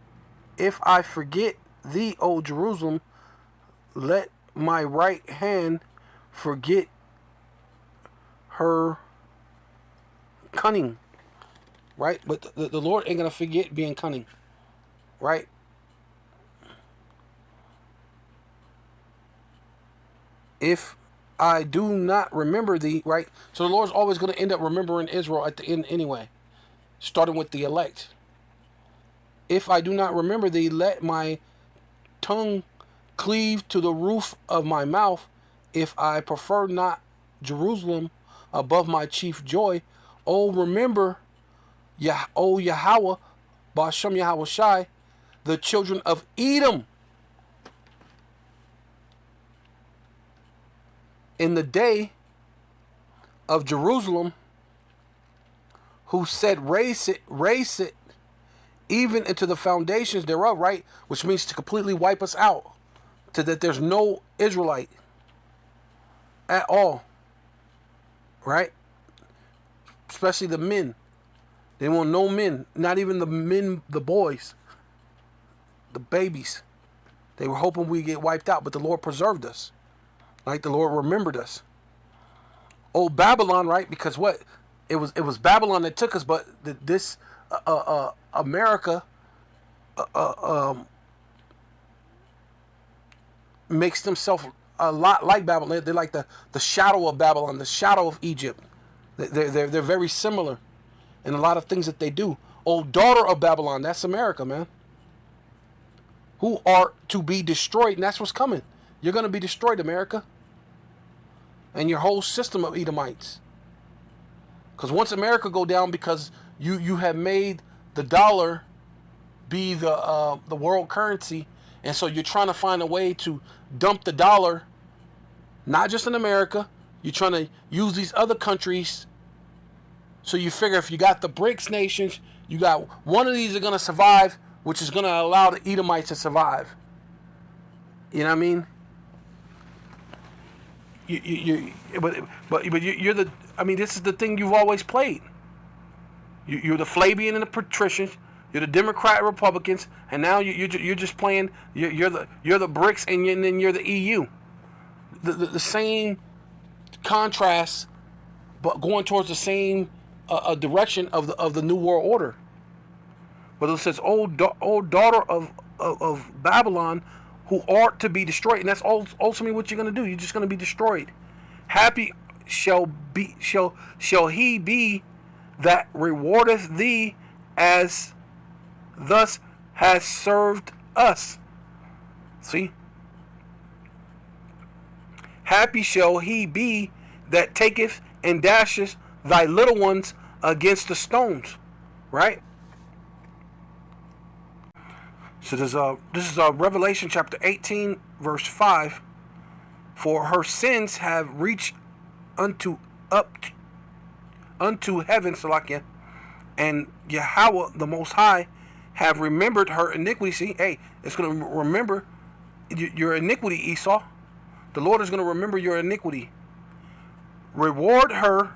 I forget thee, O Jerusalem, let my right hand forget her cunning. Right? But the Lord ain't going to forget being cunning. Right? If I do not remember thee, right? So the Lord's always going to end up remembering Israel at the end anyway, starting with the elect. If I do not remember thee, let my tongue cleave to the roof of my mouth. If I prefer not Jerusalem above my chief joy. Oh, remember, O Yahweh, Ba'ashem Yahweh Shai, the children of Edom. In the day of Jerusalem, who said, raise it, even into the foundations thereof, right? Which means to completely wipe us out, so that there's no Israelite at all, right? Especially the men. They want no men, not even the men, the boys, the babies. They were hoping we get wiped out, but the Lord preserved us. Right? The Lord remembered us. Oh, Babylon, right? Because what? It was Babylon that took us, but this America makes themselves a lot like Babylon. They're like the shadow of Babylon, the shadow of Egypt. They're very similar in a lot of things that they do. Oh, daughter of Babylon, that's America, man. Who are to be destroyed, and that's what's coming. You're going to be destroyed, America. And your whole system of Edomites. Because once America go down, because you have made the dollar be the world currency, and so you're trying to find a way to dump the dollar, not just in America. You're trying to use these other countries. So you figure if you got the BRICS nations, you got one of these are going to survive, which is going to allow the Edomites to survive. You know what I mean? But you're the. I mean, this is the thing you've always played. You're the Flavian and the patricians. You're the Democrat Republicans, and now you're just playing. You're the BRICS, and then you're the EU. The same contrast, but going towards the same direction of the New World Order. But it says, "O daughter of Babylon, who are to be destroyed," and that's ultimately what you're going to do. You're just going to be destroyed. Happy shall he be that rewardeth thee, as thus has served us. See? Happy shall he be that taketh and dasheth thy little ones against the stones. Right? So this is Revelation chapter 18, verse 5. For her sins have reached unto heaven, Salakia, and Yahweh the Most High have remembered her iniquity. See, hey, it's going to remember your iniquity, Esau. The Lord is going to remember your iniquity. Reward her,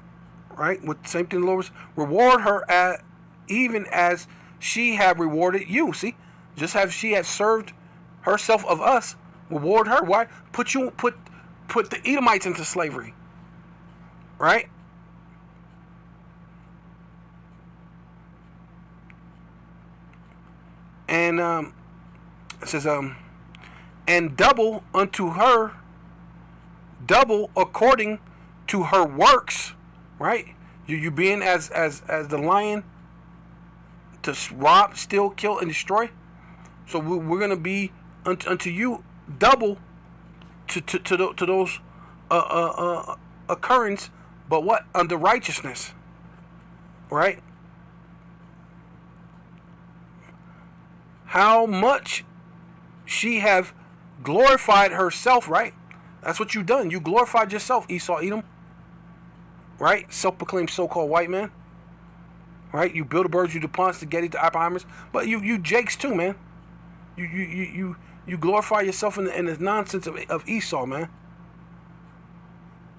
right? With the same thing the Lord was. Reward her even as she have rewarded you. See, just as she has served herself of us, reward her. Why? Put the Edomites into slavery. Right? And it says, and double unto her, double according to her works. Right? You being as the lion to rob, steal, kill, and destroy. So we're going to be unto you double to those occurrence, but what? Under righteousness, right? How much she have glorified herself, right? That's what you done. You glorified yourself, Esau, Edom, right? Self-proclaimed so-called white man, right? You Bilderbergs, you DuPonts, the Getty, the Oppenheimers, but you Jakes too, man. You glorify yourself in the nonsense of Esau, man.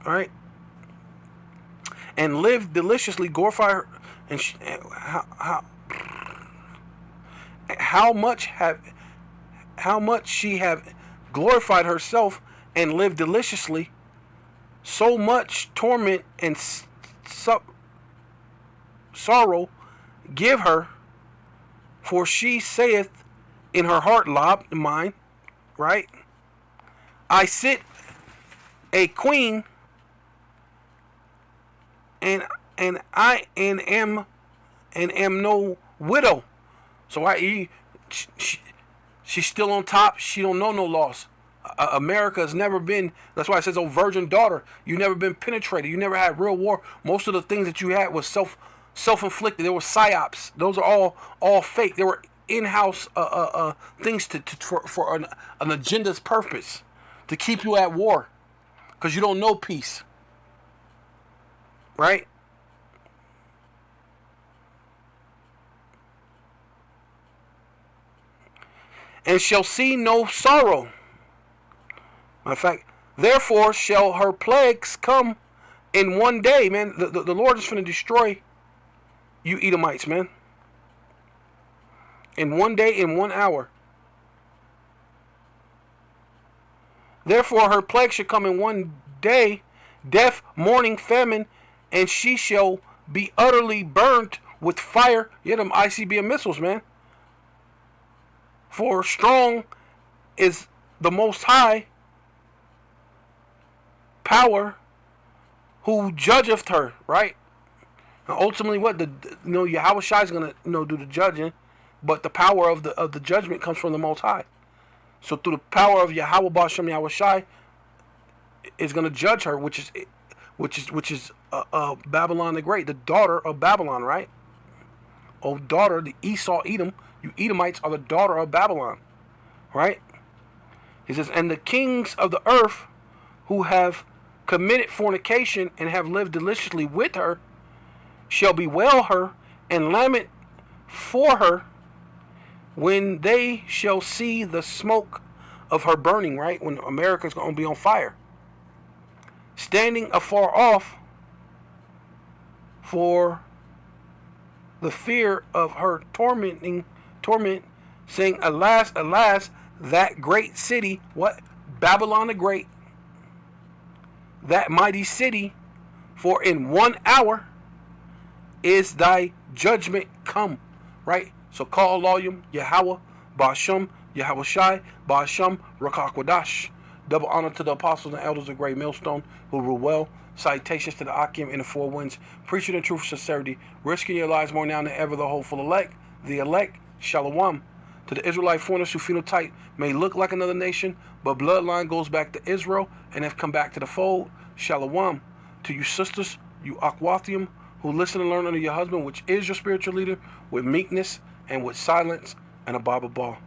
All right, and live deliciously, glorify her, and how much she have glorified herself and lived deliciously, so much torment and sorrow give her, for she saith in her heart, Lob, mind, right? I sit a queen, and I am no widow. So she's still on top. She don't know no loss. America has never been. That's why it says, "Oh, virgin daughter, you never been penetrated. You never had real war. Most of the things that you had was self-inflicted. There were psyops. Those are all fake. They were in-house things for an agenda's purpose, to keep you at war, because you don't know peace, right?" And shall see no sorrow. Matter of fact, therefore shall her plagues come in one day, man. The Lord is going to destroy you Edomites, man. In one day, in 1 hour. Therefore her plague shall come in one day, death, mourning, famine, and she shall be utterly burnt with fire. Yeah, them ICBM missiles, man. For strong is the Most High power who judgeth her, right? And ultimately, what Yahweh Shai is gonna do the judging, but the power of the judgment comes from the Most High. So through the power of Yahweh Bashem Yahweh Shai is gonna judge her, which is Babylon the Great, the daughter of Babylon, right? Oh, daughter, the Esau Edom. You Edomites are the daughter of Babylon, right? He says, and the kings of the earth who have committed fornication and have lived deliciously with her shall bewail her and lament for her when they shall see the smoke of her burning, right? When America's going to be on fire. Standing afar off for the fear of her torment, saying, alas, alas, that great city, what? Babylon the Great, that mighty city, for in 1 hour is thy judgment come, right? So call volume, Yahweh, Ba'asham, Yahweh Shai, Ba'asham, Rakakwadash. Double honor to the apostles and elders of Great Millstone who rule well. Citations to the Akim in the four winds, preaching the truth of sincerity, risking your lives more now than ever, the hopeful elect, Shalom. To the Israelite foreigners who phenotype may look like another nation, but bloodline goes back to Israel and have come back to the fold, Shalom. To you sisters, you Akwathium, who listen and learn under your husband, which is your spiritual leader, with meekness and with silence and a Baba Ball.